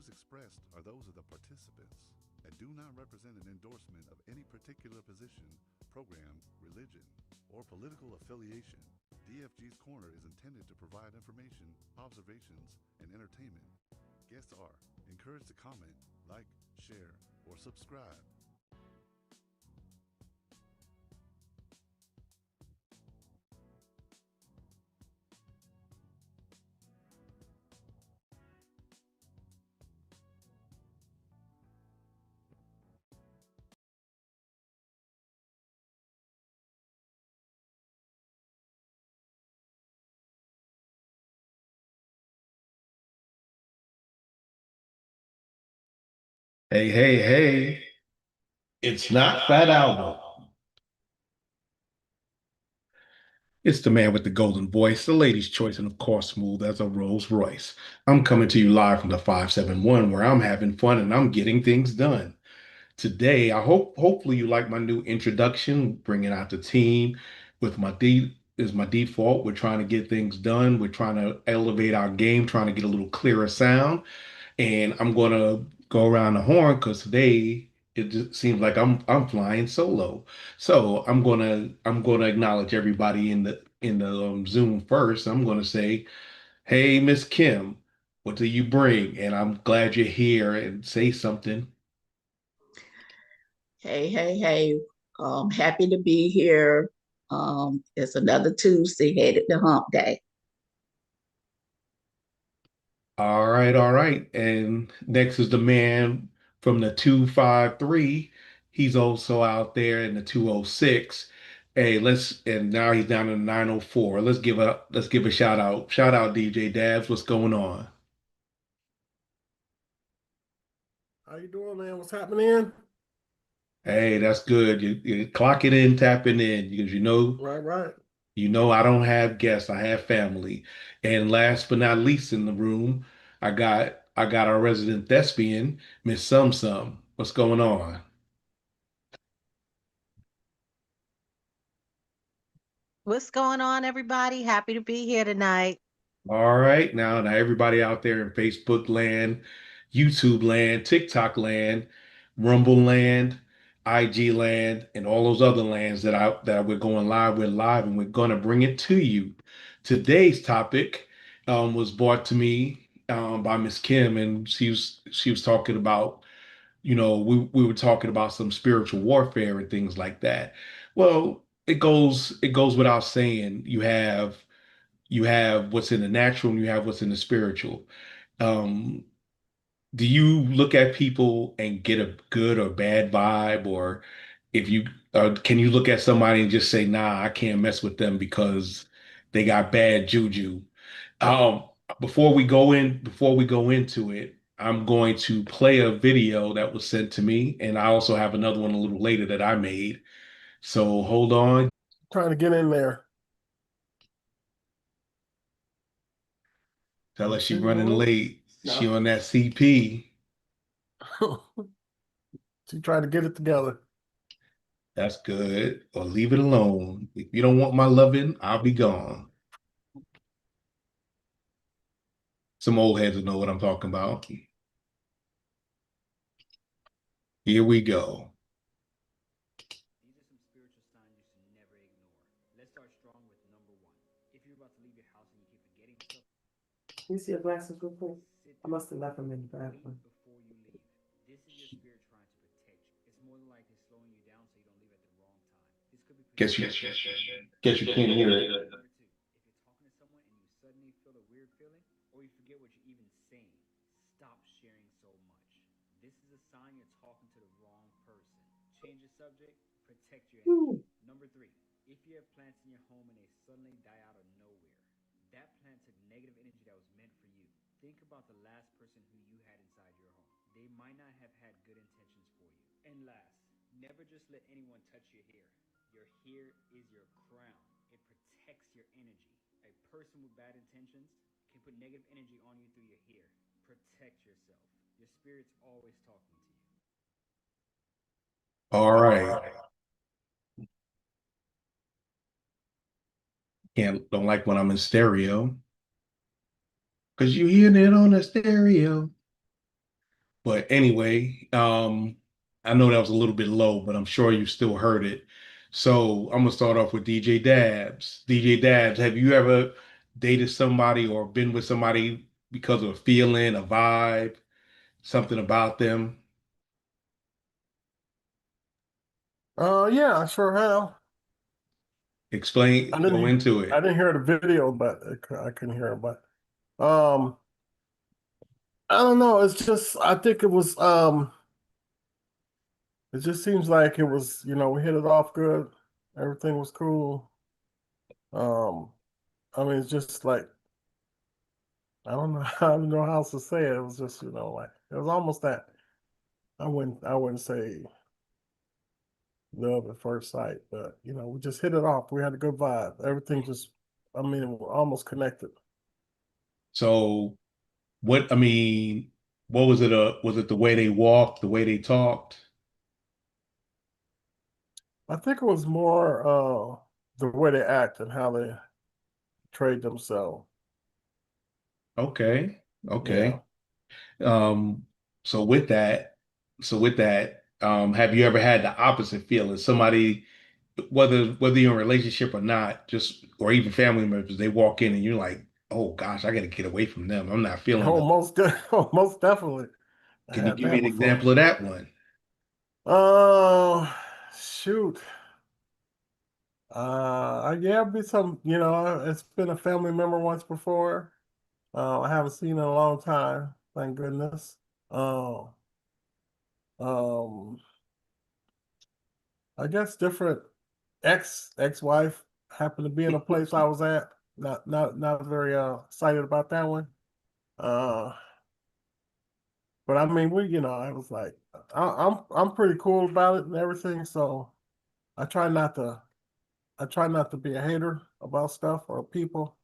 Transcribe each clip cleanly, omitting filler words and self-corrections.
views expressed are those of the participants and do not represent an endorsement of any particular position, program, religion, or political affiliation. DFG's Corner is intended to provide information, observations, and entertainment. Guests are encouraged to comment, like, share, or subscribe. Hey, hey, hey, it's not Fat Album. It's the man with the golden voice, the lady's choice, and of course, smooth as a Rolls Royce. I'm coming to you live from the 571 where I'm having fun and I'm getting things done. Today, hopefully you like my new introduction, bringing out the team with my default. We're trying to get things done. We're trying to elevate our game, trying to get a little clearer sound. And I'm gonna go around the horn because today it just seems like I'm flying solo. So I'm gonna acknowledge everybody in the Zoom first. I'm gonna say, "Hey, Miss Kim, what do you bring?" And I'm glad you're here and say something. Hey, hey, hey. Happy to be here. It's another Tuesday headed to hump day. All right. And next is the man from the 253. He's also out there in the 206. Hey, and now he's down in the 904. Let's give a shout out. Shout out DJ Dabs. What's going on? How you doing, man? What's happening? Hey, that's good. You clock it in, tapping in because Right, right. you know I don't have guests, I have family. And last but not least in the room, I got our resident thespian, Miss Sum Sum. What's going on? What's going on, everybody? Happy to be here tonight. All right, now everybody out there in Facebook land, YouTube land, TikTok land, Rumble land, IG land, and all those other lands that we're going live, we're live, and we're gonna bring it to you. Today's topic was brought to me by Miss Kim, and she was talking about, we were talking about some spiritual warfare and things like that. Well, it goes without saying, you have what's in the natural and you have what's in the spiritual. Um, do you look at people and get a good or bad vibe, or if you can you look at somebody and just say, "Nah, I can't mess with them because they got bad juju." Um, before we go into it, I'm going to play a video that was sent to me, and I also have another one a little later that I made. So hold on. Trying to get in there. Tell No her she running signal. late. She No. on that CP. She tried to get it together. That's good. Or leave it alone. If you don't want my loving, I'll be gone. Some old heads will know what I'm talking about. Here we go. These are some spiritual signs you should never ignore. Let's start strong with number one. If you're about to leave your house and you keep forgetting stuff, You see your glasses real quick? sit I down must have left them in the and wait bathroom. before you leave. This is your spirit trying to protect you. It's more than likely slowing you down so you don't leave at the wrong time. This could be Guess you protecting guess you can't hear it. Number two, if you're talking to someone and you suddenly feel a weird feeling or you forget what you're even saying, stop sharing so much. This is a sign you're talking to the wrong person. Change the subject, protect your energy. Ooh. Number three, if you have plants in your home and they suddenly die out of nowhere, that plant took negative energy that was meant for you. Think about the last person who you had inside your home. They might not have had good intentions for you. And last, never just let anyone touch your hair. Your hair is your crown. It protects your energy. A person with bad intentions can put negative energy on you through your hair. Protect yourself. Your spirit's always talking to you. All right. Can't don't like when I'm in stereo. Cause you hear it on the stereo. But anyway, I know that was a little bit low, but I'm sure you still heard it. So I'm gonna start off with DJ Dabs. DJ Dabs, have you ever dated somebody or been with somebody because of a feeling, a vibe, something about them? Yeah, I sure have. Explain, go into I it. didn't hear the video, but I couldn't hear it. But um, I don't know. It's just I think it just seems like it was, we hit it off good. Everything was cool. Um, I mean, it's just like I don't know, I don't know how else to say it. It was just, like it was almost that. I wouldn't say love at first sight, but we just hit it off. We had a good vibe. Everything just, I mean, we're almost connected. So what, I mean, what was it? Was it the way they walked, the way they talked? I think it was more the way they act and how they trade themselves. Okay, Yeah. okay. Um, so with that, have you ever had the opposite feeling? Somebody, whether you're in a relationship or not, just or even family members, they walk in and you're like, oh gosh, I gotta get away from them. I'm not feeling Oh, them. most definitely. I Can you had give me that an before. example of that one? Oh, shoot. Yeah, be some, it's been a family member once before. I haven't seen in a long time, thank goodness. Uh, um, I guess different ex-wife happened to be in a place I was at. Not very excited about that one. Uh, but I mean, I was like, I'm pretty cool about it and everything. So I try not to I try not to be a hater about stuff or people.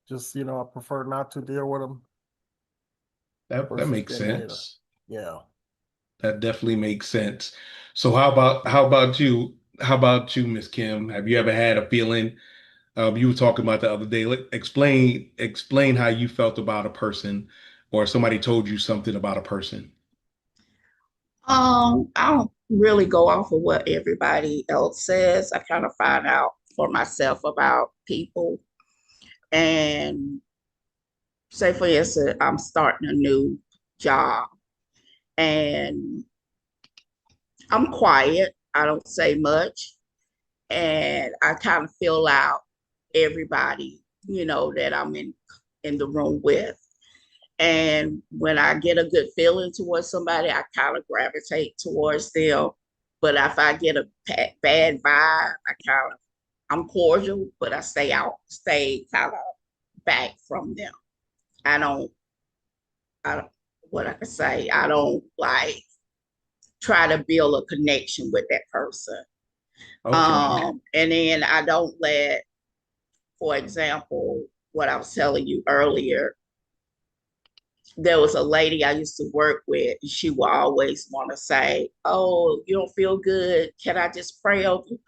Just I prefer not to deal with them That versus makes being a hater. sense. Yeah. That definitely makes sense. So how about you? How about you, Miss Kim? Have you ever had a feeling? You were talking about the other day. Explain how you felt about a person, or somebody told you something about a person. I don't really go off of what everybody else says. I kind of find out for myself about people. And say, for instance, I'm starting a new job and I'm quiet. I don't say much. And I kind of feel out everybody, that I'm in the room with. And when I get a good feeling towards somebody, I kind of gravitate towards them. But if I get a bad vibe, I'm cordial, but I stay kind of back from them. I don't, I don't, what I can say, I don't like try to build a connection with that person. Okay. And then I don't let, for example, what I was telling you earlier, there was a lady I used to work with, and she would always want to say, "Oh, you don't feel good? Can I just pray over you?"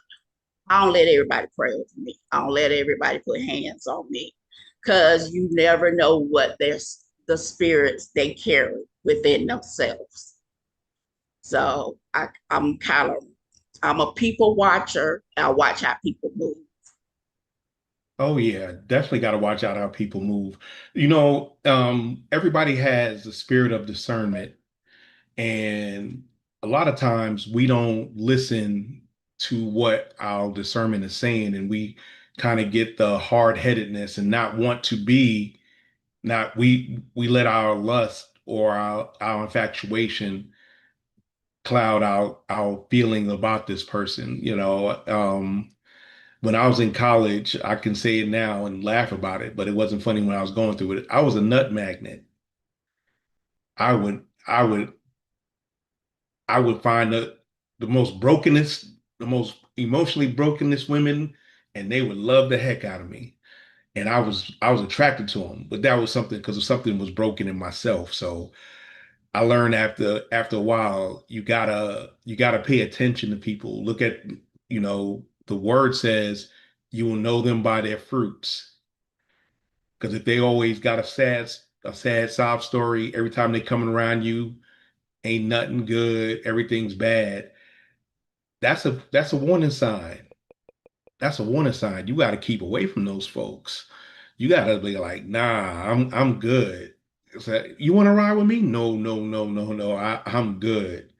I don't let everybody pray over me. I don't let everybody put hands on me because you never know what the spirits they carry within themselves. So I'm a people watcher. I watch how people move. Oh yeah, definitely got to watch out how people move. Everybody has the spirit of discernment, and a lot of times we don't listen to what our discernment is saying, and we kind of get the hard-headedness and not want to be not we let our lust or our infatuation cloud our feeling about this person. When I was in college, I can say it now and laugh about it, but it wasn't funny when I was going through it. I was a nut magnet. I would find the most brokenest, the most emotionally brokenest women, and they would love the heck out of me. And I was attracted to them, but that was something because of something was broken in myself. So I learned after a while, you gotta pay attention to people. Look at, the word says you will know them by their fruits. Because if they always got a sad sob story every time they coming around you, ain't nothing good, everything's bad, that's a warning sign. That's a warning sign. You got to keep away from those folks. You got to be like, nah, I'm good. You want to ride with me? No, no, no, no, no. I'm good.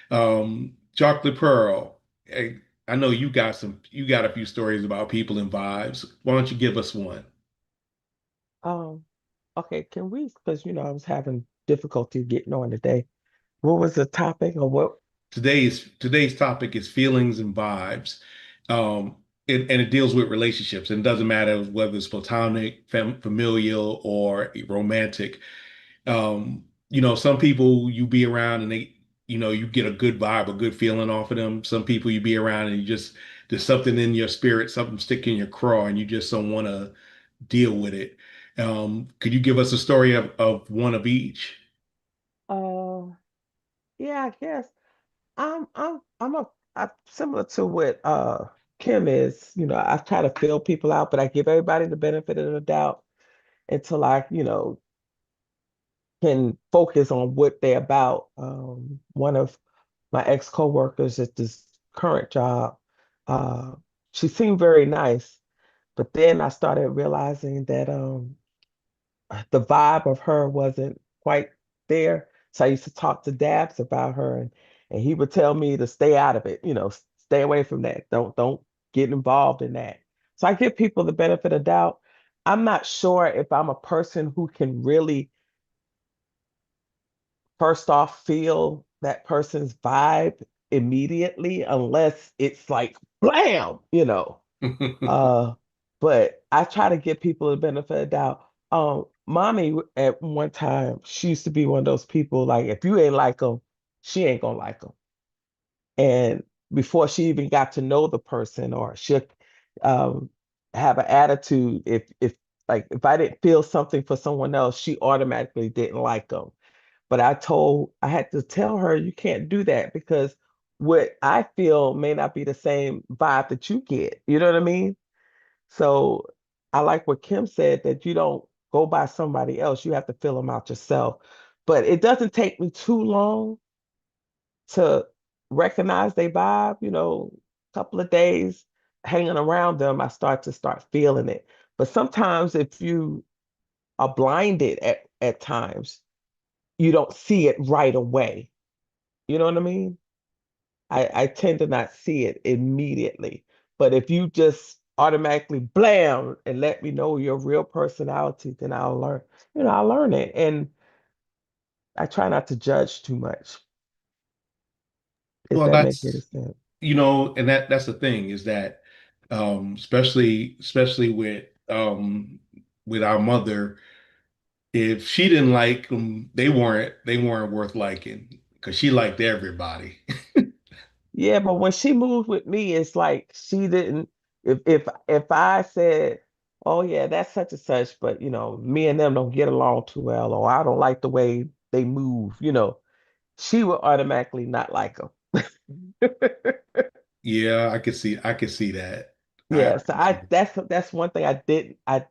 Chocolate Pearl. I know you got a few stories about people and vibes. Why don't you give us one? Um, okay, can we, because I was having difficulty getting on today. What was the topic or what? Today's topic is feelings and vibes. And it deals with relationships. And it doesn't matter whether it's platonic, familial, or romantic. Some people you be around and you get a good vibe, a good feeling off of them. Some people you be around and there's something in your spirit, something stick in your craw, and you just don't want to deal with it. Could you give us a story of one of each? Uh, yeah, I guess I'm similar to what Kim is. I try to fill people out, but I give everybody the benefit of the doubt until I can focus on what they're about. One of my ex-coworkers at this current job, uh, she seemed very nice, but then I started realizing that the vibe of her wasn't quite there. So I used to talk to Dabs about her, and he would tell me to stay out of it, stay away from that. Don't get involved in that. So I give people the benefit of doubt. I'm not sure if I'm a person who can really first off feel that person's vibe immediately unless it's like blam. Uh, but I try to give people the benefit of the doubt. Mommy at one time, she used to be one of those people like if you ain't like them, she ain't gonna like them. And before she even got to know the person, or she'll um, have an attitude if I didn't feel something for someone else, she automatically didn't like them. But I had to tell her you can't do that because what I feel may not be the same vibe that you get. You know what I mean? So I like what Kim said that you don't go by somebody else. You have to fill them out yourself. But it doesn't take me too long to recognize they vibe, a couple of days hanging around them, I start feeling it. But sometimes if you are blinded at times, you don't see it right away. You know what I mean? I tend to not see it immediately. But if you just automatically blam and let me know your real personality, then I'll learn it. And I try not to judge too much, if Well, that makes any sense. and that's the thing is that, especially with our mother, if she didn't like them, they weren't worth liking because she liked everybody. Yeah, but when she moved with me, it's like she didn't. If I said, "Oh yeah, that's such and such," but me and them don't get along too well, or I don't like the way they move, she would automatically not like them. Yeah, I could see that. I Yeah, so could see I that's one thing I didn't. I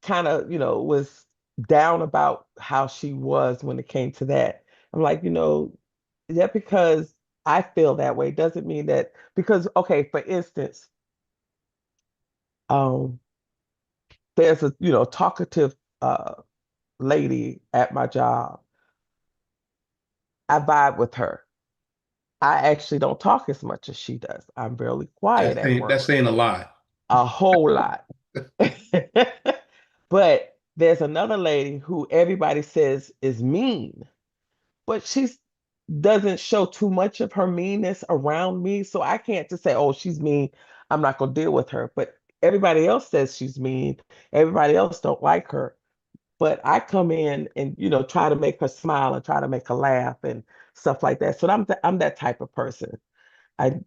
kind of was down about how she was when it came to that. I'm like, that because I feel that way doesn't mean that because okay, for instance, um, there's a talkative lady at my job. I vibe with her. I actually don't talk as much as she does. I'm really quiet at that's work, saying a lot. a whole lot. But there's another lady who everybody says is mean, but she doesn't show too much of her meanness around me. So I can't just say, oh, she's mean. I'm not gonna deal with her. But everybody else says she's mean. Everybody else don't like her. But I come in and try to make her smile and try to make her laugh and stuff like that. So I'm that type of person. I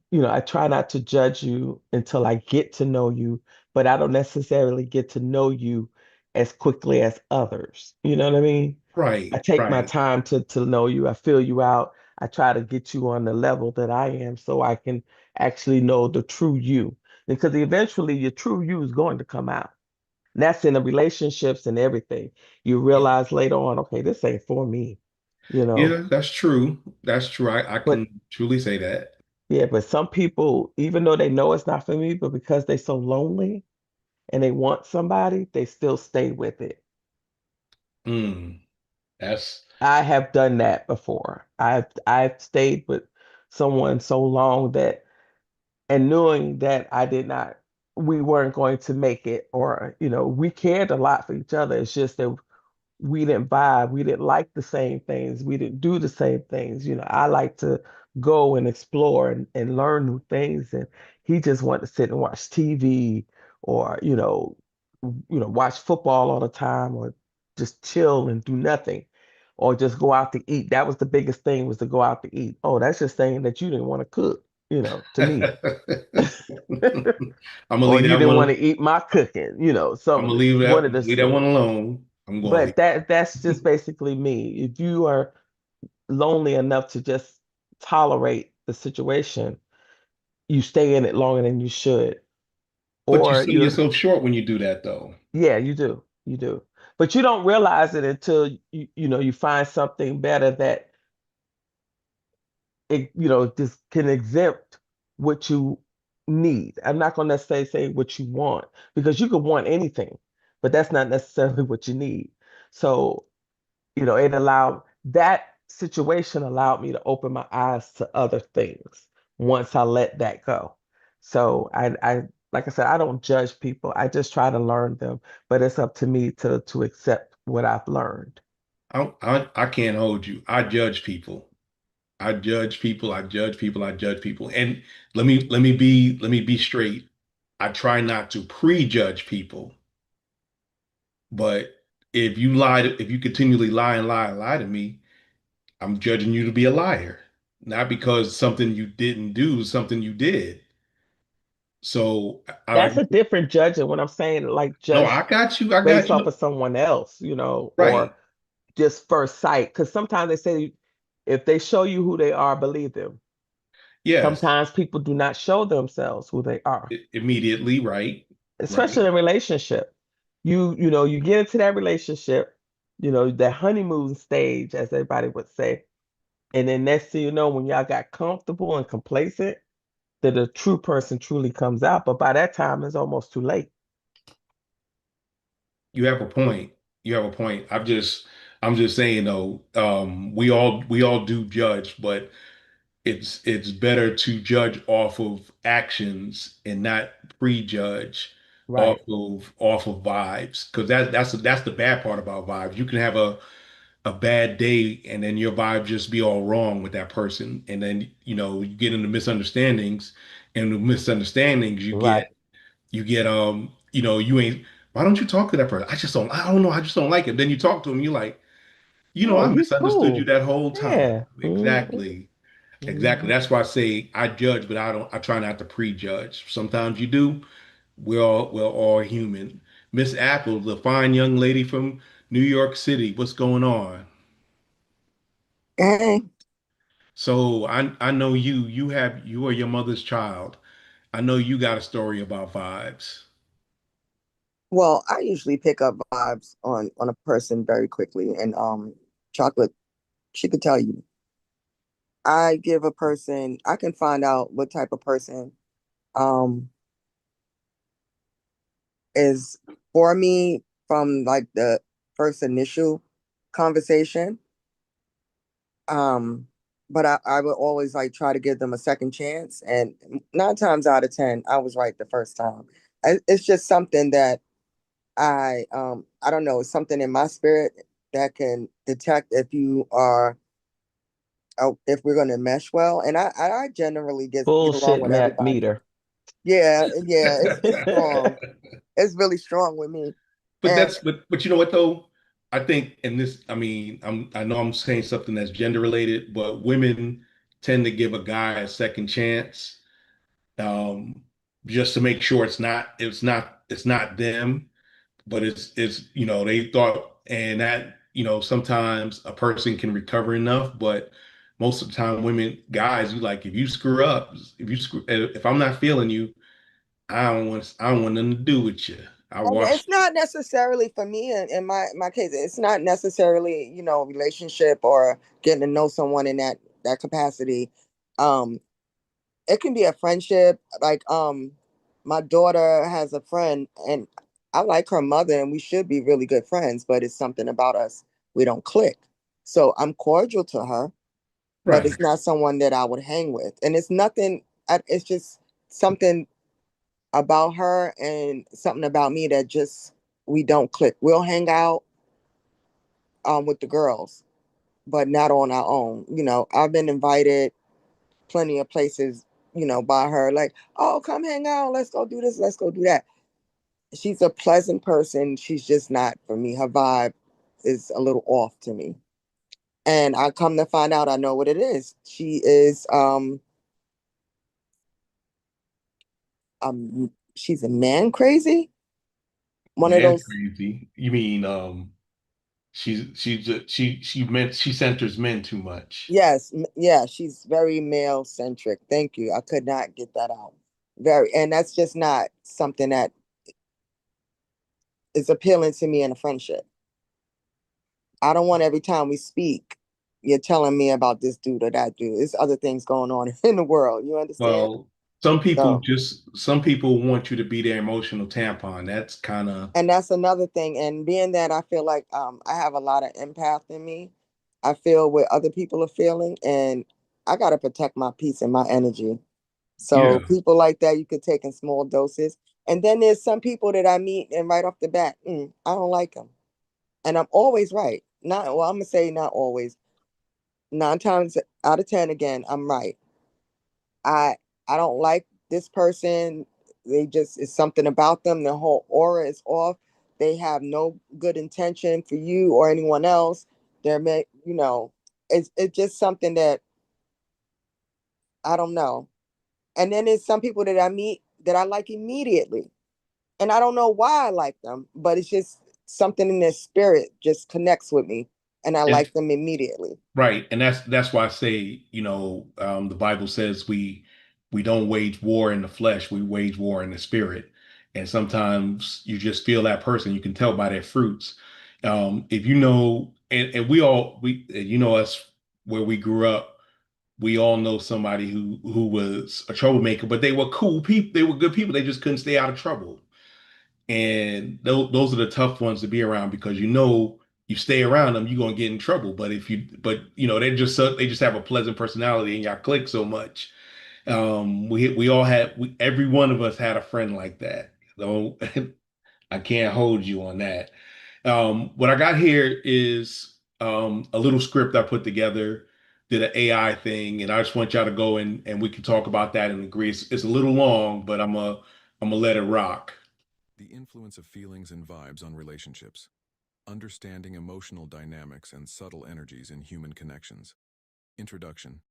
try not to judge you until I get to know you, but I don't necessarily get to know you as quickly as others. You know what I mean? I Right, take my right. time to know you. I feel you out. I try to get you on the level that I am so I can actually know the true you. Because eventually your true you is going to come out. And that's in the relationships and everything. You realize later on, okay, this ain't for me. you know. Yeah, that's true. That's true. I But can truly say that. yeah, but some people, even though they know it's not for me, but because they're so lonely and they want somebody, they still stay with it. Mm, that's I have done that before. I've stayed with someone so long that and knowing that we weren't going to make it, or we cared a lot for each other. It's just that we didn't vibe. We didn't like the same things. We didn't do the same things. I like to go and explore and learn new things. And he just wanted to sit and watch TV or, watch football all the time or just chill and do nothing or just go out to eat. That was the biggest thing, was to go out to eat. Oh, that's just saying that you didn't want to cook, to me. I'm gonna Or leave you that didn't want one. to eat my cooking, I'm some gonna of this, one of leave this. that one alone. I'm gonna leave. But that's just basically me. If you are lonely enough to just tolerate the situation, you stay in it longer than you should. But you Or sell yourself short when you do that, though. yeah, you do. You do. But you don't realize it until you find something better that just can exempt what you need. I'm not going to say what you want, because you could want anything, but that's not necessarily what you need. So it allowed that situation allowed me to open my eyes to other things once I let that go. So like I said, I don't judge people. I just try to learn them, but it's up to me to accept what I've learned. I can't hold you. I judge people. I judge people. I judge people. I judge people. And let me be straight. I try not to prejudge people. But if you continually lie and lie and lie to me, I'm judging you to be a liar, not because something you didn't do is something you did. So That's a different judging, when I'm saying like no, judge I got you. I got based off you. of someone else, Right. or just first sight. Because sometimes they say if they show you who they are, believe them. Yes. Sometimes people do not show themselves who they are, Immediately. Right. Right. especially in a relationship. You get into that relationship, that honeymoon stage, as everybody would say. And then next thing you know, when y'all got comfortable and complacent, that the true person truly comes out. But by that time, it's almost too late. You have a point. You have a point. I'm just saying though, we all do judge, but it's better to judge off of actions and not prejudge Right. off of vibes. Because that's the bad part about vibes. You can have a bad day and then your vibe just be all wrong with that person. And then, you get into misunderstandings, and the misunderstandings Right. you ain't, why don't you talk to that person? I don't know, I just don't like it. Then you talk to him, you're like, Oh, I he's misunderstood you cool. that whole time. Yeah. Exactly. Exactly. Mhm. That's why I say I judge, but I try not to prejudge. Sometimes you do. We're all human. Miss Apple, the fine young lady from New York City, what's going on? Hey, So I know you are your mother's child. I know you got a story about vibes. well, I usually pick up vibes on a person very quickly, and chocolate, she could tell you. I give a person, I can find out what type of person um is for me from like the first initial conversation. Um, but I would always like try to give them a second chance, and 9 times out of 10, I was right the first time. It's just something that I don't know, it's something in my spirit that can detect if you are if we're gonna mesh well. And I generally get along Bullshit with everybody. meter. Yeah, yeah, it's strong. It's really strong with me. But And but you know what though? I think in this, I mean, I know I'm saying something that's gender related, but women tend to give a guy a second chance, um, just to make sure it's not them, but it's they thought, and that sometimes a person can recover enough, but most of the time guys, you like, if you screw up, if I'm not feeling you, I don't want nothing to do with you. I And watched. it's not necessarily for me in my case, it's not necessarily, a relationship or getting to know someone in that capacity. Um, it can be a friendship. Like my daughter has a friend and I like her mother and we should be really good friends, but it's something about us. We don't click. So I'm cordial to her, but Right. it's not someone that I would hang with. And it's nothing, it's just something about her and something about me that just we don't click. We'll hang out with the girls, but not on our own. I've been invited plenty of places, by her, like, oh, come hang out, let's go do this, let's go do that. She's a pleasant person. She's just not for me. Her vibe is a little off to me. And I come to find out I know what it is. She is she's a man crazy. One of Man those. crazy. You mean she centers men too much. Yes, yeah, she's very male centric. Thank you. I could not get that out. Very, and that's just not something that is appealing to me in a friendship. I don't want every time we speak, you're telling me about this dude or that dude. There's other things going on in the world. You understand? Well, some people want you to be their emotional tampon. That's kind of And that's another thing. And being that I feel like I have a lot of empath in me, I feel what other people are feeling, and I got to protect my peace and my energy. So yeah. people like that you could take in small doses. And then there's some people that I meet and right off the bat, I don't like them. And I'm always right. Not well, I'm gonna say not always. 9 times out of 10 again, I'm right. I I don't like this person. They just it's something about them. Their whole aura is off. They have no good intention for you or anyone else. It's just something that I don't know. And then there's some people that I meet that I like immediately. And I don't know why I like them, but it's just something in their spirit just connects with me and I And like them immediately. right, and that's why I say, the Bible says we don't wage war in the flesh, we wage war in the spirit. And sometimes you just feel that person, you can tell by their fruits. If you know, and us where we grew up, we all know somebody who was a troublemaker, but they were cool people, they were good people, they just couldn't stay out of trouble. And those are the tough ones to be around because you stay around them, you're gonna get in trouble. But they just have a pleasant personality and y'all click so much. We all had every one of us had a friend like that. So I can't hold you on that. What I got here is a little script I put together, did an AI thing, and I just want y'all to go and we can talk about that and agree. It's a little long, but I'm gonna let it rock. The influence of feelings and vibes on relationships. Understanding emotional dynamics and subtle energies in human connections. Introduction.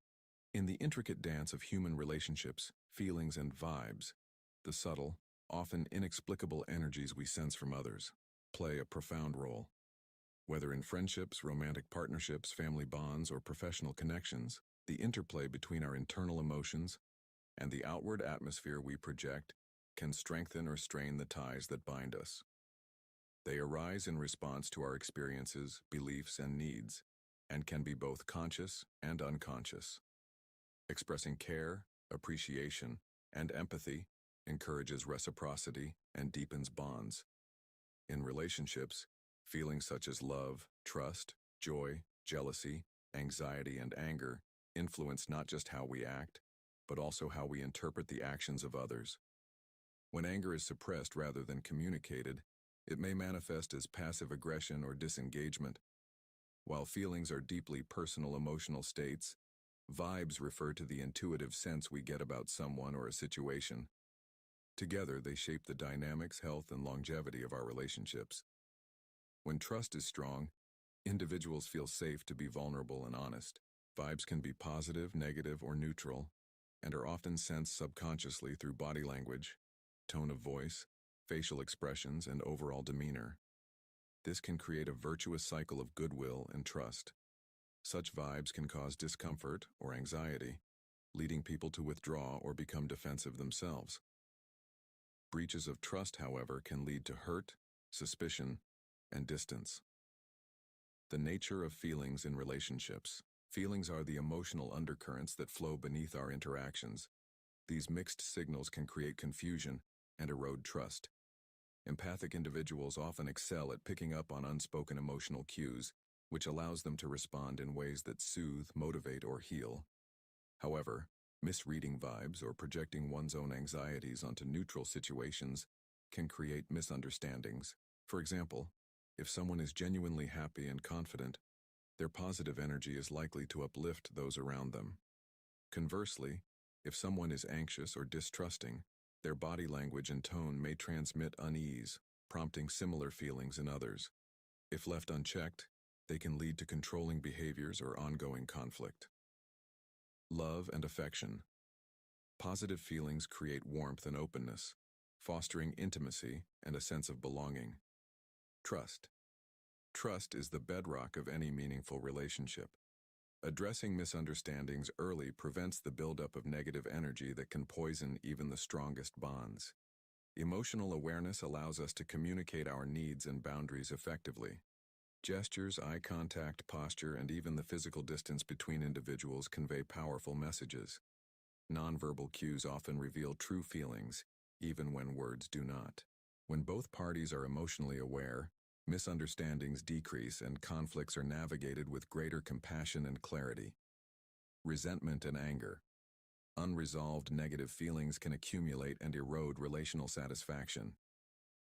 In the intricate dance of human relationships, feelings and vibes, the subtle, often inexplicable energies we sense from others play a profound role. Whether in friendships, romantic partnerships, family bonds, or professional connections, the interplay between our internal emotions and the outward atmosphere we project can strengthen or strain the ties that bind us. They arise in response to our experiences, beliefs, and needs, and can be both conscious and unconscious. Expressing care, appreciation, and empathy encourages reciprocity and deepens bonds. In relationships, feelings such as love, trust, joy, jealousy, anxiety, and anger influence not just how we act, but also how we interpret the actions of others. When anger is suppressed rather than communicated, it may manifest as passive aggression or disengagement. While feelings are deeply personal emotional states, vibes refer to the intuitive sense we get about someone or a situation. Together, they shape the dynamics, health, and longevity of our relationships. When trust is strong, individuals feel safe to be vulnerable and honest. Vibes can be positive, negative, or neutral, and are often sensed subconsciously through body language, tone of voice, facial expressions, and overall demeanor. This can create a virtuous cycle of goodwill and trust. Such vibes can cause discomfort or anxiety, leading people to withdraw or become defensive themselves. Breaches of trust, however, can lead to hurt, suspicion, and distance. The nature of feelings in relationships. Feelings are the emotional undercurrents that flow beneath our interactions. These mixed signals can create confusion and erode trust. Empathic individuals often excel at picking up on unspoken emotional cues, which allows them to respond in ways that soothe, motivate, or heal. However, misreading vibes or projecting one's own anxieties onto neutral situations can create misunderstandings. For example, if someone is genuinely happy and confident, their positive energy is likely to uplift those around them. Conversely, if someone is anxious or distrusting, their body language and tone may transmit unease, prompting similar feelings in others. If left unchecked, they can lead to controlling behaviors or ongoing conflict. Love and affection. Positive feelings create warmth and openness, fostering intimacy and a sense of belonging. Trust. Trust is the bedrock of any meaningful relationship. Addressing misunderstandings early prevents the buildup of negative energy that can poison even the strongest bonds. Emotional awareness allows us to communicate our needs and boundaries effectively. Gestures, eye contact, posture, and even the physical distance between individuals convey powerful messages. Nonverbal cues often reveal true feelings, even when words do not. When both parties are emotionally aware, misunderstandings decrease and conflicts are navigated with greater compassion and clarity. Resentment and anger. Unresolved negative feelings can accumulate and erode relational satisfaction.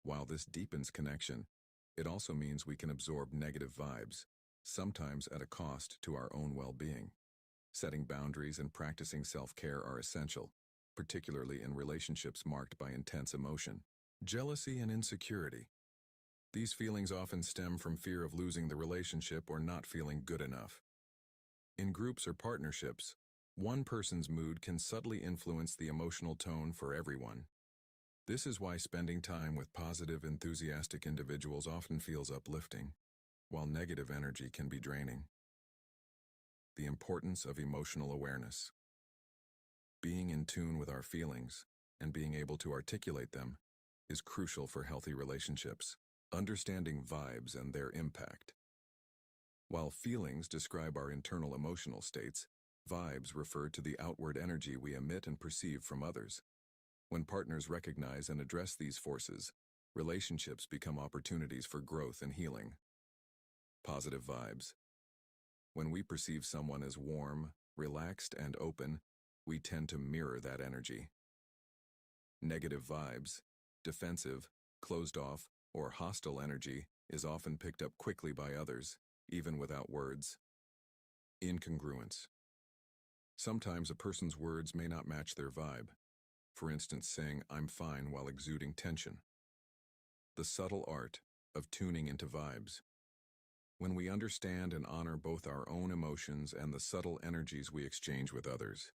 While this deepens connection, it also means we can absorb negative vibes, sometimes at a cost to our own well-being. Setting boundaries and practicing self-care are essential, particularly in relationships marked by intense emotion. Jealousy and insecurity. These feelings often stem from fear of losing the relationship or not feeling good enough. In groups or partnerships, one person's mood can subtly influence the emotional tone for everyone. This is why spending time with positive, enthusiastic individuals often feels uplifting, while negative energy can be draining. The importance of emotional awareness. Being in tune with our feelings and being able to articulate them is crucial for healthy relationships. Understanding vibes and their impact. While feelings describe our internal emotional states, vibes refer to the outward energy we emit and perceive from others. When partners recognize and address these forces, relationships become opportunities for growth and healing. Positive vibes. When we perceive someone as warm, relaxed, and open, we tend to mirror that energy. Negative vibes, defensive, closed off, or hostile energy is often picked up quickly by others, even without words. Incongruence. Sometimes a person's words may not match their vibe. For instance, saying, "I'm fine," while exuding tension. The subtle art of tuning into vibes. When we understand and honor both our own emotions and the subtle energies we exchange with others,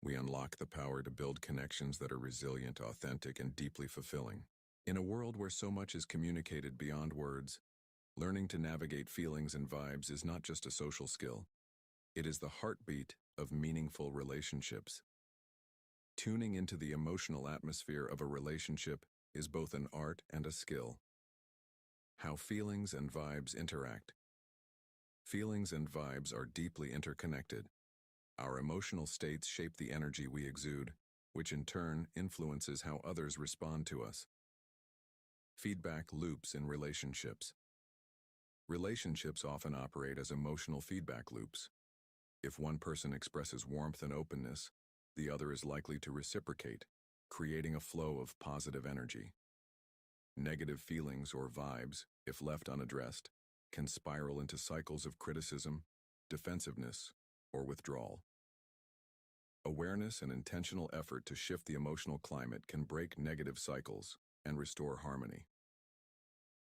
we unlock the power to build connections that are resilient, authentic, and deeply fulfilling. In a world where so much is communicated beyond words, learning to navigate feelings and vibes is not just a social skill. It is the heartbeat of meaningful relationships. Tuning into the emotional atmosphere of a relationship is both an art and a skill. How feelings and vibes interact. Feelings and vibes are deeply interconnected. Our emotional states shape the energy we exude, which in turn influences how others respond to us. Feedback loops in relationships. Relationships often operate as emotional feedback loops. If one person expresses warmth and openness, the other is likely to reciprocate, creating a flow of positive energy. Negative feelings or vibes, if left unaddressed, can spiral into cycles of criticism, defensiveness, or withdrawal. Awareness and intentional effort to shift the emotional climate can break negative cycles and restore harmony.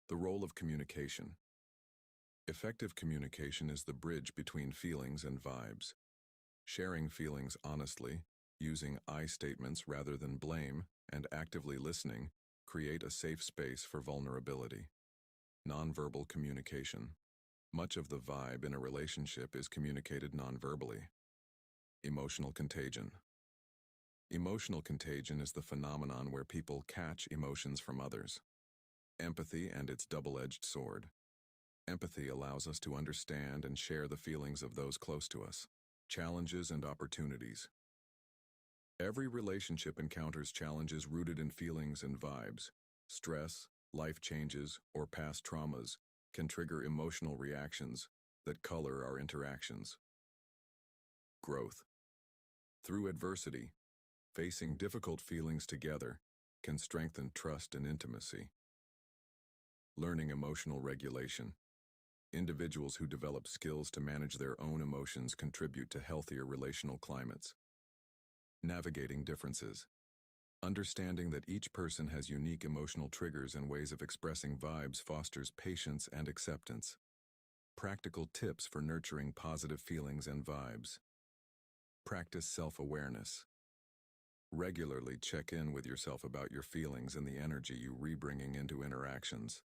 The role of communication. Effective communication is the bridge between feelings and vibes. Sharing feelings honestly, using I statements rather than blame, and actively listening create a safe space for vulnerability. Nonverbal communication. Much of the vibe in a relationship is communicated nonverbally. Emotional contagion. Emotional contagion is the phenomenon where people catch emotions from others. Empathy and its double-edged sword. Empathy allows us to understand and share the feelings of those close to us, challenges and opportunities. Every relationship encounters challenges rooted in feelings and vibes. Stress, life changes, or past traumas can trigger emotional reactions that color our interactions. Growth. Through adversity, facing difficult feelings together can strengthen trust and intimacy. Learning emotional regulation. Individuals who develop skills to manage their own emotions contribute to healthier relational climates. Navigating differences. Understanding that each person has unique emotional triggers and ways of expressing vibes fosters patience and acceptance. Practical tips for nurturing positive feelings and vibes. Practice self-awareness. Regularly check in with yourself about your feelings and the energy you bringing into interactions.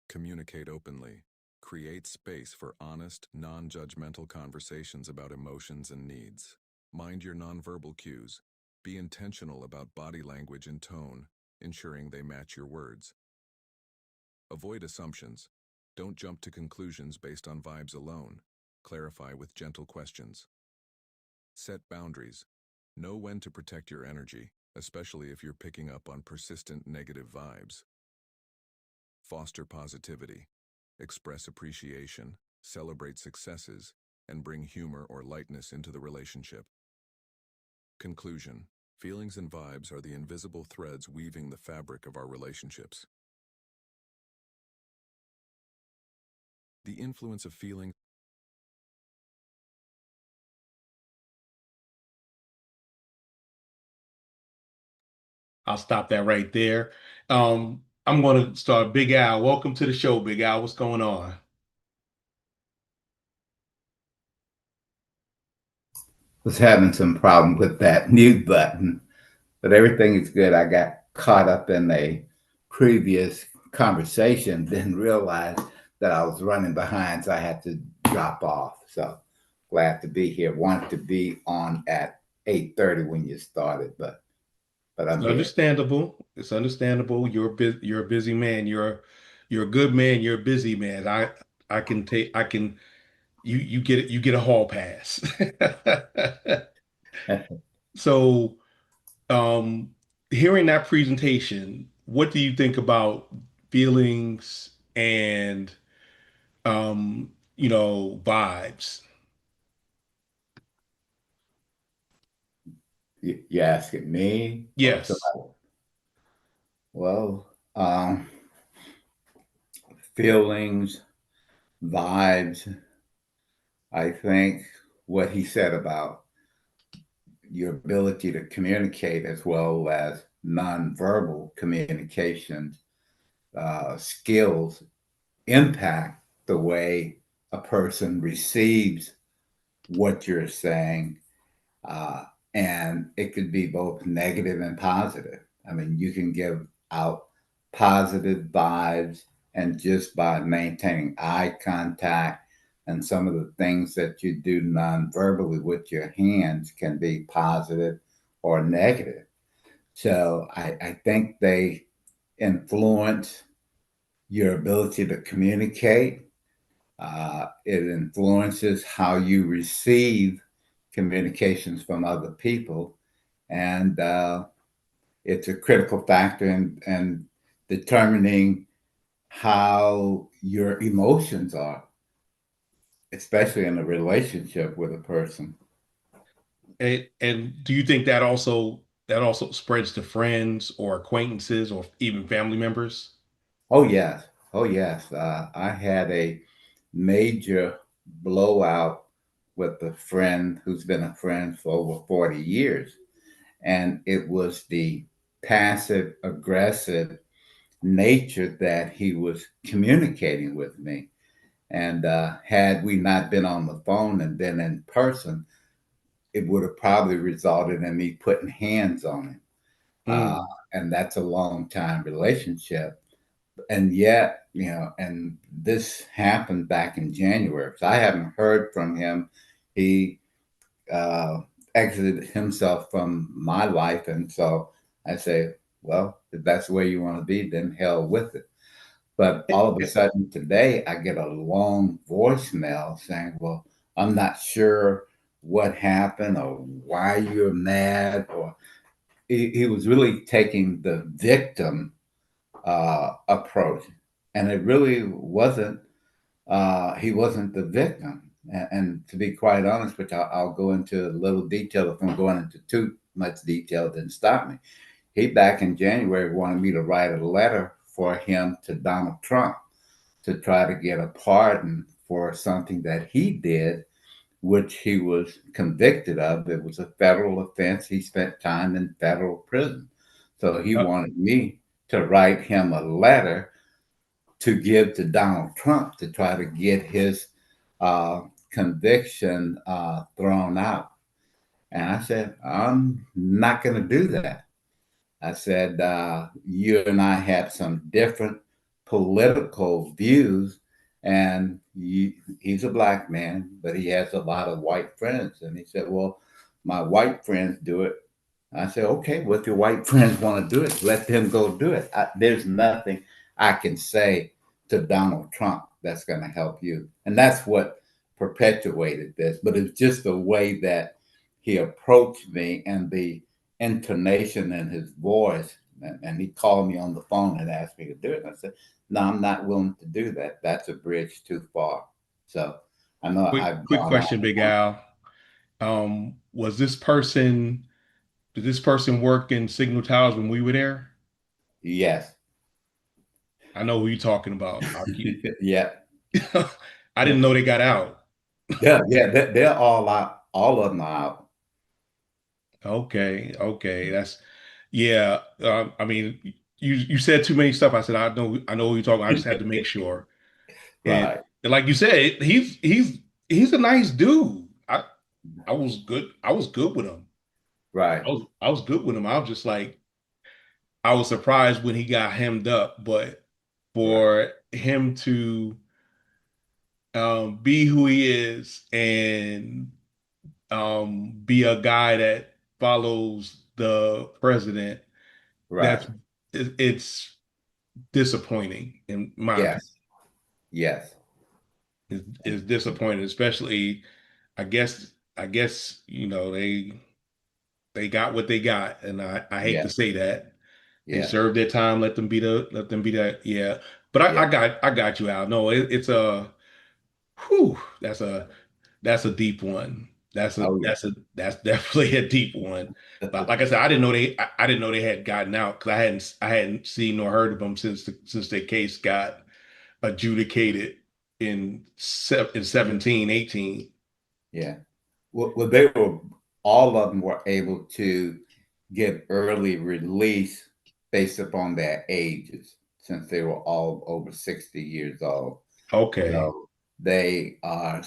Communicate openly. Create space for honest, non-judgmental conversations about emotions and needs. Mind your nonverbal cues. Be intentional about body language and tone, ensuring they match your words. Avoid assumptions. Don't jump to conclusions based on vibes alone. Clarify with gentle questions. Set boundaries. Know when to protect your energy, especially if you're picking up on persistent negative vibes. Foster positivity. Express appreciation, celebrate successes, and bring humor or lightness into the relationship. Conclusion. Feelings and vibes are the invisible threads weaving the fabric of our relationships. The influence of feelings. I'll stop that right there. I'm going to start. Big Al, welcome to the show, Big Al. What's going on? Was having some problem with that mute button, but everything is good. I got caught up in a previous conversation, then realized that I was running behind, so I had to drop off. So glad to be here. Wanted to be on at 8:30 when you started, but I'm It's here. understandable. It's understandable. You're a busy man. You're a good man. You're a busy man. I can take. I can. You get it. You get a hall pass. So, um, hearing that presentation, what do you think about feelings and vibes? You asking me or Yes. somebody? Well, feelings, vibes. I think what he said about your ability to communicate as well as nonverbal communication skills impact the way a person receives what you're saying. Uh, and it could be both negative and positive. I mean, you can give out positive vibes, and just by maintaining eye contact and some of the things that you do non-verbally with your hands can be positive or negative. So I think they influence your ability to communicate. It influences how you receive communications from other people. And it's a critical factor in determining how your emotions are, especially in a relationship with a person. And do you think that also spreads to friends or acquaintances or even family members? Oh, yes. Oh, yes. I had a major blowout with a friend who's been a friend for over 40 years. And it was the passive aggressive nature that he was communicating with me. And had we not been on the phone and been in person, it would have probably resulted in me putting hands on him. Uh, Mm. and that's a long time relationship. And yet, and this happened back in January. So I haven't heard from him. He, uh, exited himself from my life. And so I say, well, if that's the way you want to be, then hell with it. But all of a sudden today, I get a long voicemail saying, well, I'm not sure what happened or why you're mad. Or he was really taking the victim approach. And it really wasn't, he wasn't the victim. And to be quite honest, which I'll go into a little detail. If I'm going into too much detail, then stop me. He back in January wanted me to write a letter for him to Donald Trump to try to get a pardon for something that he did, which he was convicted of. It was a federal offense. He spent time in federal prison. So he wanted me to write him a letter to give to Donald Trump to try to get his conviction thrown out. And I said, I'm not going to do that. I said, you and I have some different political views, and he's a black man, but he has a lot of white friends. And he said, well, my white friends do it. I said, okay, well, if your white friends want to do it, let them go do it. There's nothing I can say to Donald Trump that's going to help you. And that's what perpetuated this. But it's just the way that he approached me and the intonation in his voice. And he called me on the phone and asked me to do it. And I said, no, I'm not willing to do that. That's a bridge too far. So I know I've quick gone question, Big Al. Was this person, did this person work in Signal Towers when we were there? Yes. I know who you're talking about. Yeah. I didn't know they got out. Yeah, they're all out. All of them are out. Okay. That's yeah. I mean, you said too many stuff. I said I know who you're talking about. I just had to make sure. Right. And like you said, he's a nice dude. I was good. I was good with him. Right. I was good with him. I was just like, I was surprised when he got hemmed up, but for him to be who he is and be a guy that follows the president, Right. that's it's disappointing in my opinion. Yes. It's disappointing, especially I guess they got what they got, and I hate to say that. They served their time. Let them be that. Yeah, but I got you out. No, it's a whew. That's a deep one. That's definitely a deep one. But like I said, I didn't know they had gotten out because I hadn't seen nor heard of them since their case got adjudicated in 17, 18. Yeah. Well, they were, all of them were able to get early release based upon their ages, since they were all over 60 years old. Okay. So they are,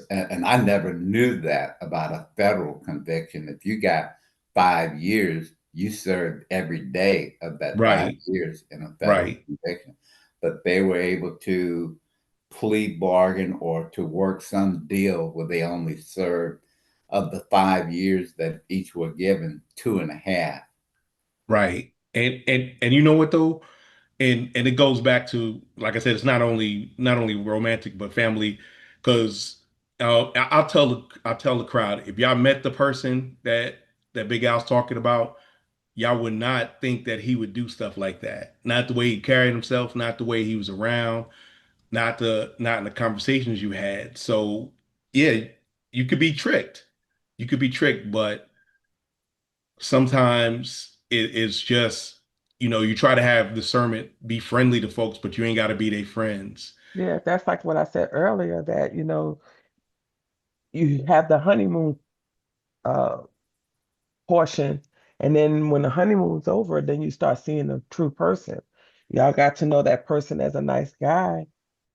and I never knew that about a federal conviction. If you got 5 years, you served every day of that 5 years in a federal conviction. But they were able to plea bargain or to work some deal where they only served, of the 5 years that each were given, 2.5. Right. And you know what though? And it goes back to, like I said, it's not only romantic but family, because I'll tell the crowd, if y'all met the person that Big Al's talking about, y'all would not think that he would do stuff like that. Not the way he carried himself, not the way he was around, not in the conversations you had. So yeah, you could be tricked. You could be tricked, but sometimes it's just, you try to have discernment, be friendly to folks, but you ain't got to be their friends. Yeah, that's like what I said earlier, that you have the honeymoon uh portion, and then when the honeymoon's over, then you start seeing the true person. Y'all got to know that person as a nice guy,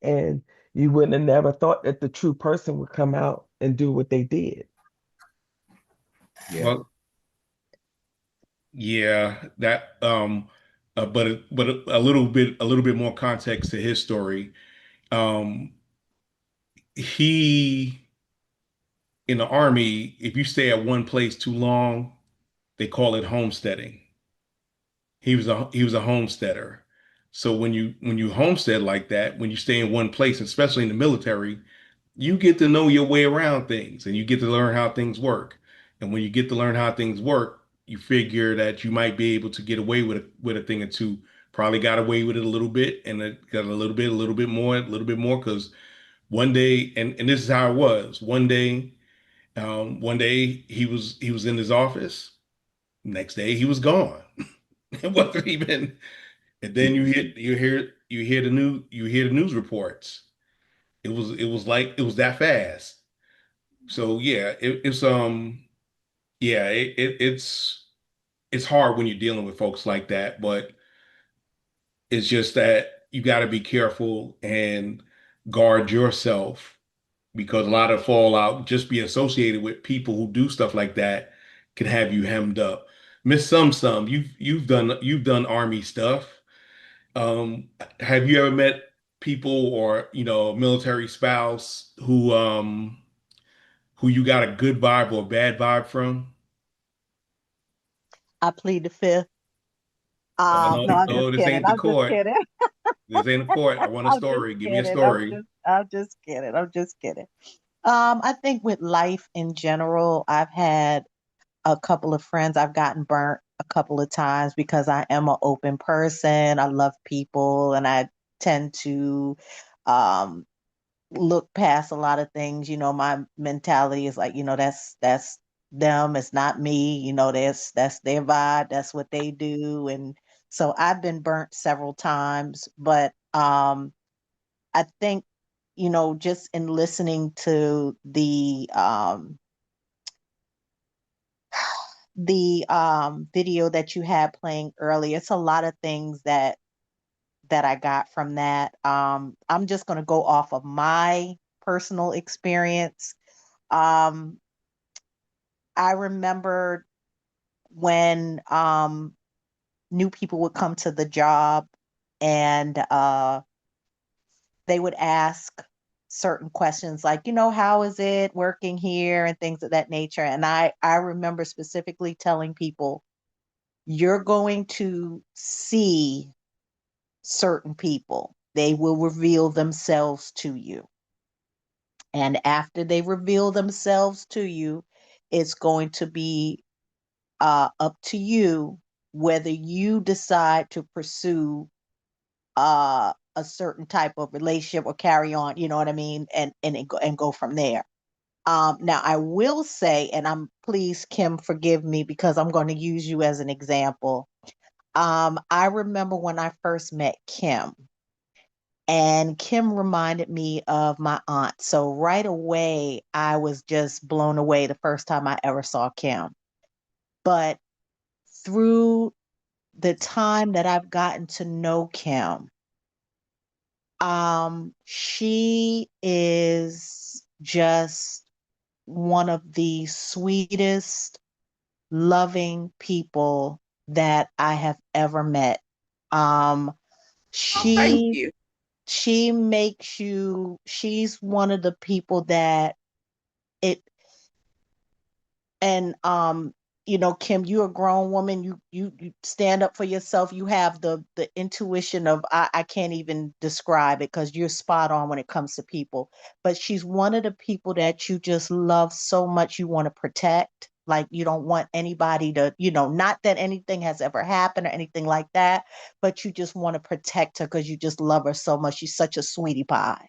and you wouldn't have never thought that the true person would come out and do what they did. Yeah. Well, yeah, that but a little bit more context to his story. Um he in the Army, if you stay at one place too long, they call it homesteading. He was a homesteader. So when you homestead like that, when you stay in one place, especially in the military, you get to know your way around things and you get to learn how things work. And when you get to learn how things work, you figure that you might be able to get away with a thing or two. Probably got away with it a little bit and it got a little bit more, because one day, and this is how it was. One day he was in his office. Next day he was gone. It wasn't even. And then you hear the news reports. It was like it was that fast. So yeah, it's hard when you're dealing with folks like that, but it's just that you got to be careful and guard yourself because a lot of fallout just be associated with people who do stuff like that can have you hemmed up. Miss Some, you've done army stuff. Um, have you ever met people or a military spouse who you got a good vibe or bad vibe from? I plead the fifth. No, No, I'm just no, this kidding. ain't the I'm just court. kidding. This ain't the court. I want a I'm just story. Give me a kidding. story. I'm just kidding. I'm just kidding. I think with life in general, I've had a couple of friends. I've gotten burnt a couple of times because I am an open person. I love people and I tend to um look past a lot of things. My mentality is like, that's them, it's not me, that's their vibe, that's what they do. And so I've been burnt several times, but I think, just in listening to the video that you had playing earlier, it's a lot of things that I got from that. I'm just going to go off of my personal experience. Um, I remember when new people would come to the job and they would ask certain questions like, how is it working here and things of that nature. And I remember specifically telling people, you're going to see certain people. They will reveal themselves to you. And after they reveal themselves to you, it's going to be up to you whether you decide to pursue a certain type of relationship or carry on, you know what I mean, and go from there. Now I will say, and I'm please, Kim, forgive me because I'm going to use you as an example. I remember when I first met Kim, and Kim reminded me of my aunt. So right away, I was just blown away the first time I ever saw Kim. But through the time that I've gotten to know Kim, she is just one of the sweetest, loving people that I have ever met. Um, Oh, thank she you. she makes you, she's one of the people that it and Kim, you're a grown woman. You stand up for yourself. You have the intuition of, I can't even describe it because you're spot on when it comes to people. But she's one of the people that you just love so much you want to protect. Like you don't want anybody to, not that anything has ever happened or anything like that, but you just want to protect her because you just love her so much. She's such a sweetie pie.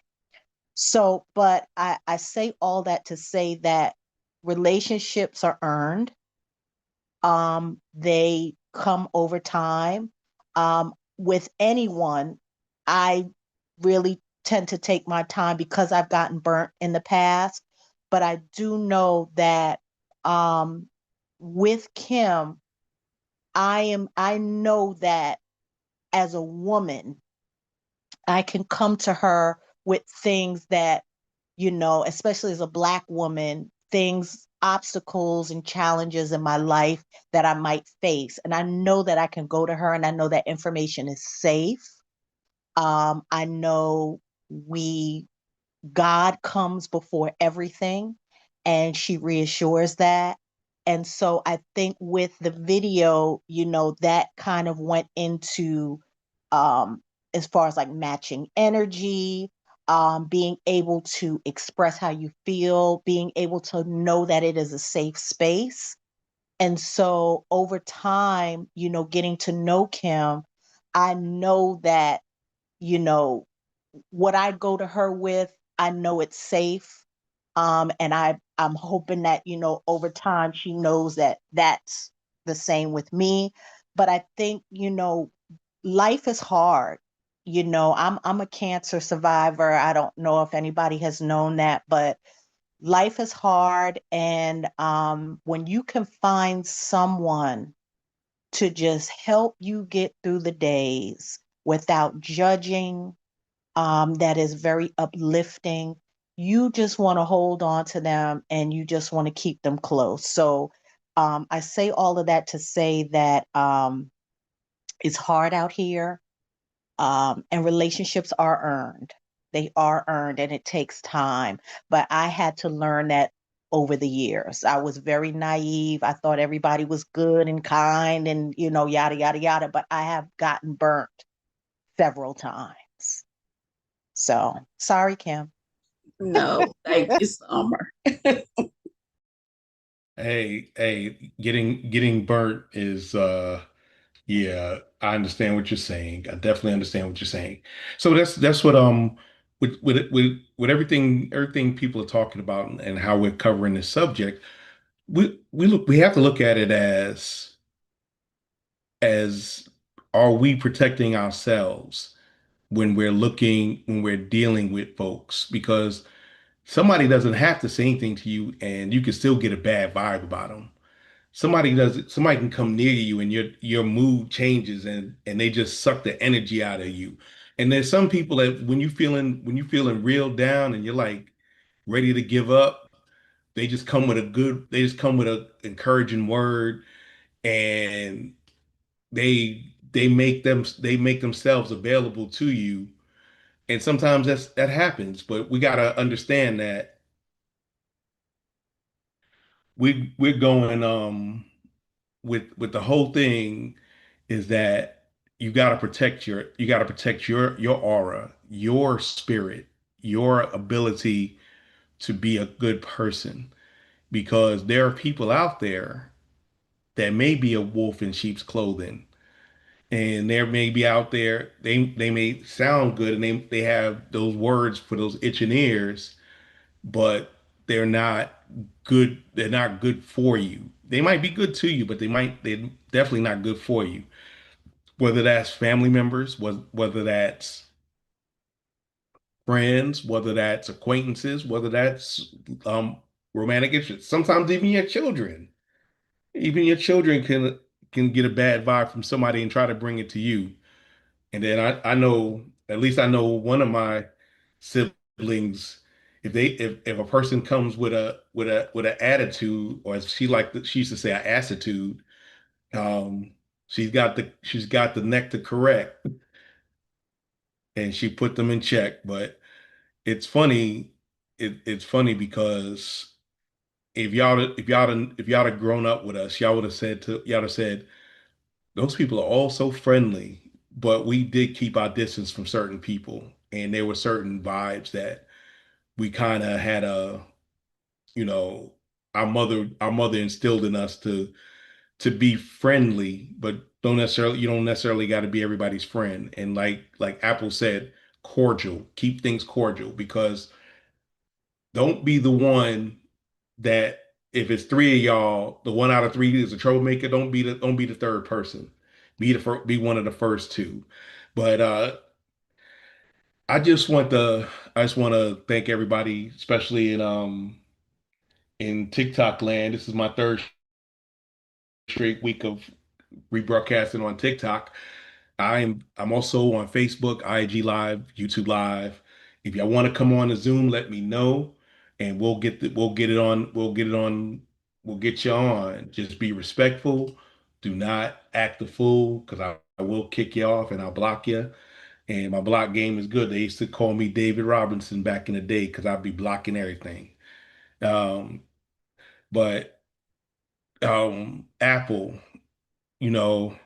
So, but I say all that to say that relationships are earned. They come over time. With anyone, I really tend to take my time because I've gotten burnt in the past. But I do know that um, with Kim, I know that as a woman, I can come to her with things that, especially as a Black woman, things, obstacles, and challenges in my life that I might face. And I know that I can go to her and I know that information is safe. I know we, God comes before everything. and she reassures that. And so I think with the video, that kind of went into, um, as far as like matching energy, being able to express how you feel, being able to know that it is a safe space. And so over time, getting to know Kim, I know that, you know, what I go to her with, I know it's safe. And I'm hoping that, over time she knows that that's the same with me. But I think, life is hard. I'm a cancer survivor. I don't know if anybody has known that, but life is hard. And when you can find someone to just help you get through the days without judging, that is very uplifting. You just want to hold on to them and you just want to keep them close. So I say all of that to say that it's hard out here, and relationships are earned. They are earned and it takes time. But I had to learn that over the years. I was very naive. I thought everybody was good and kind and, yada, yada, yada. But I have gotten burnt several times. So sorry, Kim. No, thank you, Summer. Hey, getting burnt is yeah, I understand what you're saying. I definitely understand what you're saying. So that's what with everything people are talking about and how we're covering this subject, we have to look at it as are we protecting ourselves when we're dealing with folks? Because somebody doesn't have to say anything to you and you can still get a bad vibe about them. Somebody can come near you and your mood changes and they just suck the energy out of you. And there's some people that when you feeling real down and you're like ready to give up, they just come with a encouraging word, and they make themselves available to you. And sometimes that happens, but we gotta understand that we're going with the whole thing is that you got to protect your aura, your spirit, your ability to be a good person, because there are people out there that may be a wolf in sheep's clothing, and there may be out there they may sound good and they have those words for those itching ears, but they're not they're not good for you. They might be good to you, but they're definitely not good for you. Whether that's family members, whether that's friends, whether that's acquaintances, whether that's um romantic interest. Sometimes even your children. Even your children can get a bad vibe from somebody and try to bring it to you. And then I know, at least I know one of my siblings, if a person comes with an attitude, or as she used to say, an attitude, um, she's got the neck to correct, and she put them in check. But it's funny, it's funny because if y'all had grown up with us, y'all would have said, those people are all so friendly, but we did keep our distance from certain people, and there were certain vibes that we kind of had you know, our mother instilled in us to be friendly, but you don't necessarily got to be everybody's friend. And like Apple said, cordial, keep things cordial, because don't be the one that, if it's three of y'all, the one out of three is a troublemaker. Don't be the third person. Be one of the first two. But I just want to thank everybody, especially in TikTok land. This is my third straight week of rebroadcasting on TikTok. I'm also on Facebook, IG Live, YouTube Live. If y'all want to come on to Zoom, let me know, and we'll get you on. Just be respectful. Do not act a fool, because I will kick you off and I'll block you. And my block game is good. They used to call me David Robinson back in the day because I'd be blocking everything. But Apple, you know,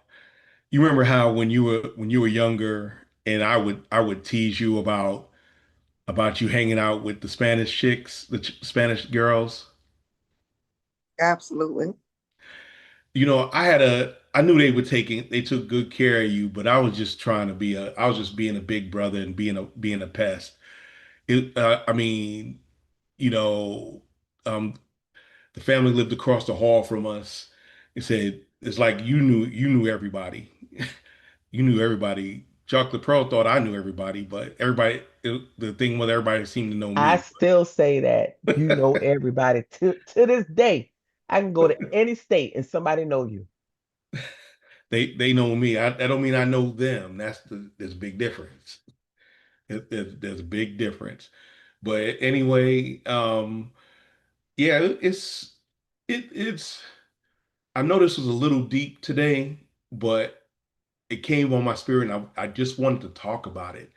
you remember how when you were younger, and I would tease you about you hanging out with the Spanish chicks, the Spanish girls. Absolutely. You know, I knew they took good care of you, but I was just trying to I was just being a big brother and being a pest. I mean, you know, um, the family lived across the hall from us. It said it's like you knew everybody. You knew everybody. Chocolate Pearl thought I knew everybody, but the thing was everybody seemed to know I me. still say that you know everybody to this day. I can go to any state and somebody know you. They know me. That don't mean I know them. There's a big difference. There's a big difference. But anyway, yeah, it's. I know this was a little deep today, but it came on my spirit, and I just wanted to talk about it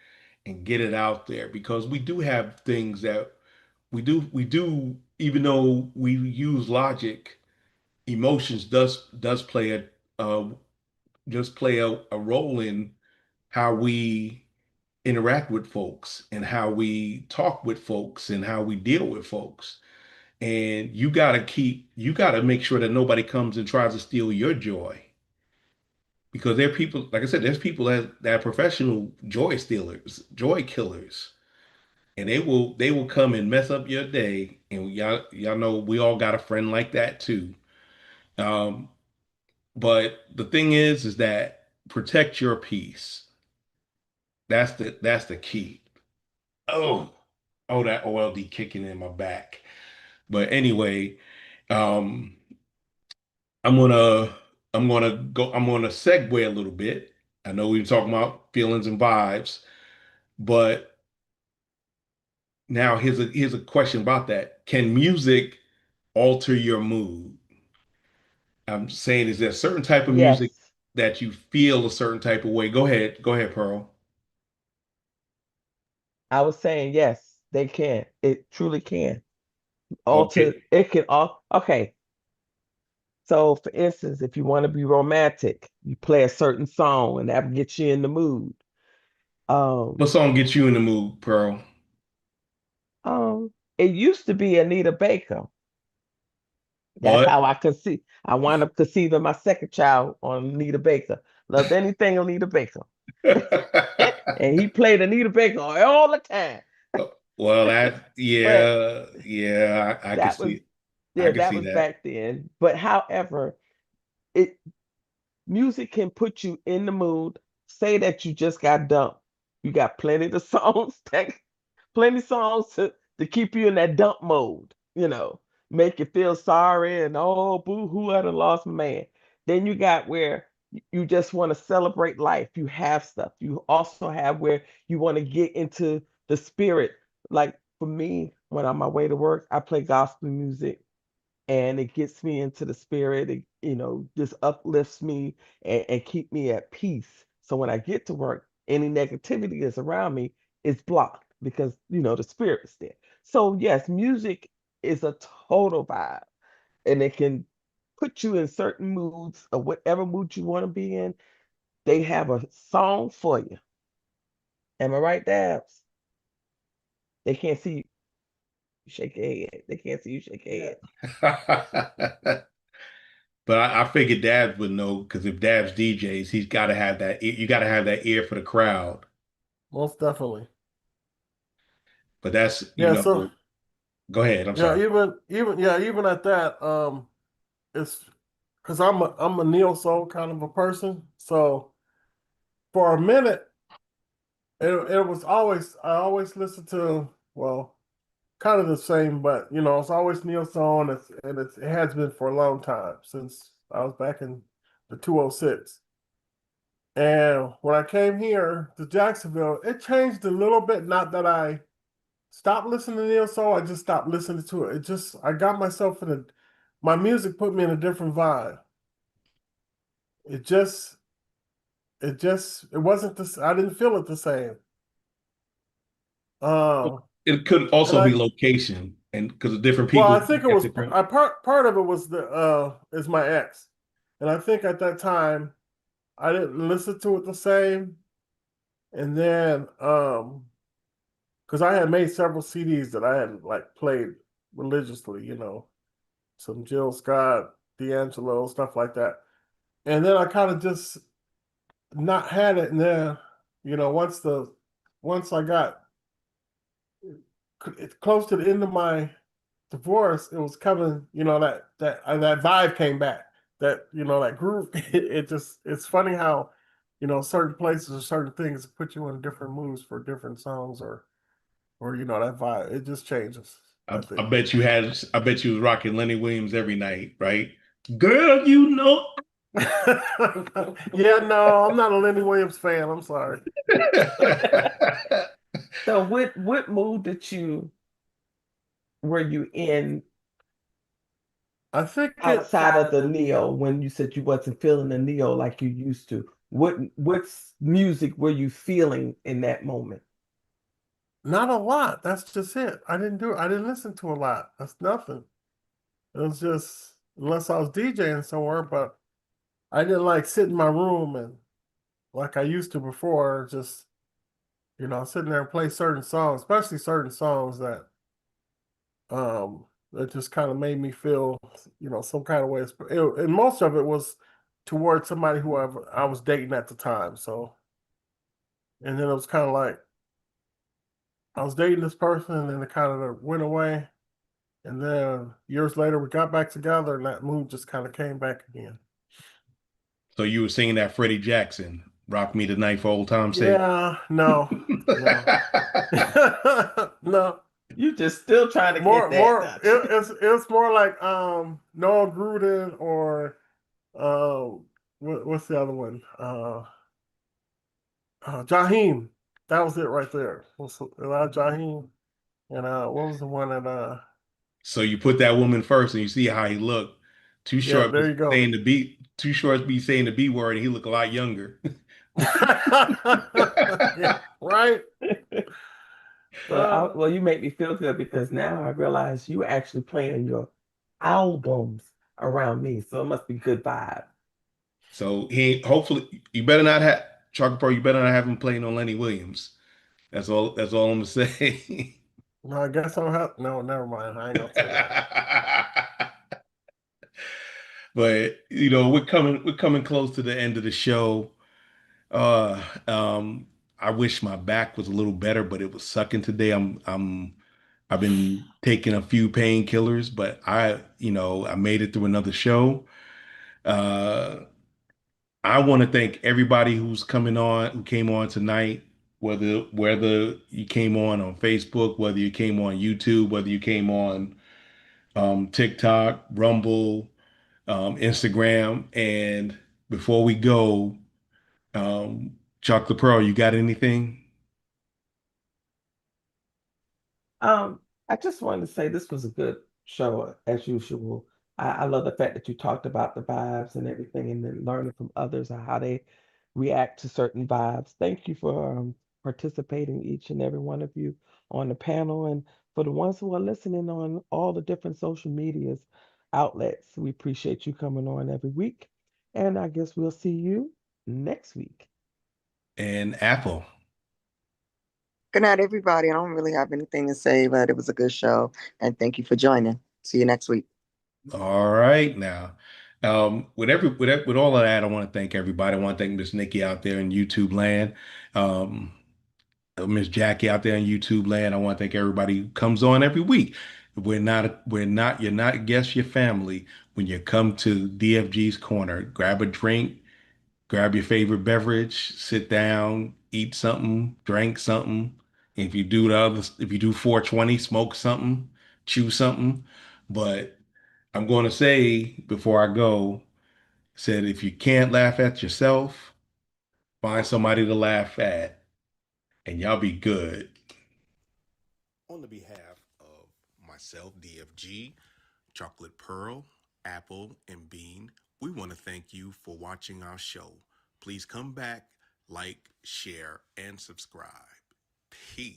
and get it out there because we do have things that we do even though we use logic, emotions does play uh, just play a role in how we interact with folks and how we talk with folks and how we deal with folks. And you got to make sure that nobody comes and tries to steal your joy. Because there are people, like I said, there's people that are professional joy stealers, joy killers. And they will come and mess up your day. And y'all know we all got a friend like that too. Um, but the thing is that protect your peace. That's the key. Oh, oh, that OLD kicking in my back. But anyway, um, I'm gonna I'm gonna segue a little bit. I know we were talking about feelings and vibes, but now here's a question about that. Can music alter your mood? I'm saying, is there a certain type of music Yes, that you feel a certain type of way? Go ahead, Pearl. I was saying yes, they can. It truly can. Alter Okay. it can all okay. So for instance, if you want to be romantic, you play a certain song and that gets you in the mood. Um, What song gets you in the mood, Pearl? it used to be Anita Baker. That's What? how I could see. I wound up conceiving my second child on Anita Baker. Loved anything Anita Baker. And he played Anita Baker all the time. Well, But I can that was see, I yeah, can that see was that. back then. But however, it music can put you in the mood. Say that you just got dumped. You got plenty of songs plenty songs to keep you in that dump mode, make you feel sorry and oh boo hoo, I done lost my man. Then you got where you just want to celebrate life. You have stuff. You also have where you want to get into the spirit. Like for me, when I'm on my way to work, I play gospel music and it gets me into the spirit. It, just uplifts me and keep me at peace. So when I get to work, any negativity that's around me is blocked because the spirit is there. So yes, music is a total vibe, and it can put you in certain moods or whatever mood you want to be in. They have a song for you. Am I right, Dabs? They can't see you shake your head. They can't see you shake your head. But I figured Dabs would know because if Dabs DJs, he's got to have that. You got to have that ear for the crowd. Most definitely. But that's, Yeah. So go ahead. I'm yeah, sorry. even at that, it's because I'm a neo soul kind of a person. So for a minute, it was always I always listened to kind of the same, but it's always neo soul, and it has been for a long time since I was back in the 206. And when I came here to Jacksonville, it changed a little bit. Not that I stopped listening to neo soul, I just stopped listening to it. I got myself my music put me in a different vibe. It just it wasn't this. I didn't feel it the same. Uh, It could and also be I location. And because of different Well, people, I think it have was different. part of it was is my ex, and I think at that time I didn't listen to it the same, and then because I had made several CDs that I had like played religiously, some Jill Scott, D'Angelo, stuff like that, and then I kind of just not had it, and then once I got close to the end of my divorce, it was coming, that vibe came back. That groove. It's funny how, certain places or certain things put you in different moods for different songs or that vibe. It just changes, I I think. bet you had. I bet you was rocking Lenny Williams every night, right? Girl, you know. Yeah, no, I'm not a Lenny Williams fan. I'm sorry. So what mood were you in I think outside of the neo when you said you wasn't feeling the neo like you used to? What's music were you feeling in that moment? not a lot. That's just it. I didn't listen to a lot. That's nothing. It was just unless I was DJing somewhere, but I didn't like sit in my room and like I used to before, just sitting there and play certain songs, especially certain songs that just kind of made me feel, some kind of way. And most of it was towards somebody who I was dating at the time. So, and then it was kind of like I was dating this person, and then it kind of went away. And then years later, we got back together, and that mood just kind of came back again. So you were singing that Freddie Jackson, "Rock Me Tonight" for old time's sake. Yeah, no, no. You just still trying to More, get that, more. not you? It's more like Noah Gruden or what's the other one? Jaheim. That was it right there. Jaheim, and what was the one that So you put that woman first, and you see how he looked. Too Yeah, short, there you go. Too short be saying the B word, and he looked a lot younger. Yeah, right. Well, you make me feel good because now I realize you actually playing your albums around me, so it must be good vibe. So hopefully you better not have Chocolate Pro. You better not have him playing on Lenny Williams. That's all. That's all I'm gonna say. No, I guess I'll have. No, never mind. I ain't gonna say that. But we're coming close to the end of the show. Uh, um, I wish my back was a little better, but it was sucking today. I've been taking a few painkillers, but I made it through another show. Uh, I want to thank everybody who came on tonight, whether you came on Facebook, whether you came on YouTube, whether you came on TikTok, Rumble, Instagram. And before we go, Chuck the Pro, you got anything? I just wanted to say this was a good show as usual. I love the fact that you talked about the vibes and everything, and then learning from others on how they react to certain vibes. Thank you for participating, each and every one of you on the panel, and for the ones who are listening on all the different social medias outlets. We appreciate you coming on every week, and I guess we'll see you next week. And Apple. Good night, everybody. I don't really have anything to say, but it was a good show. And thank you for joining. See you next week. All right, now, with all of that, I want to thank everybody. I want to thank Miss Nikki out there in YouTube land, um, Miss Jackie out there in YouTube land. I want to thank everybody who comes on every week. You're not guests, your family. When you come to DFG's Corner, grab a drink, grab your favorite beverage, sit down, eat something, drink something. If you do 420, smoke something, chew something. But I'm going to say before I go, said if you can't laugh at yourself, find somebody to laugh at, and y'all be good. On the behalf of myself, DFG, Chocolate Pearl, Apple, and Bean, we want to thank you for watching our show. Please come back, like, share, and subscribe. Peace.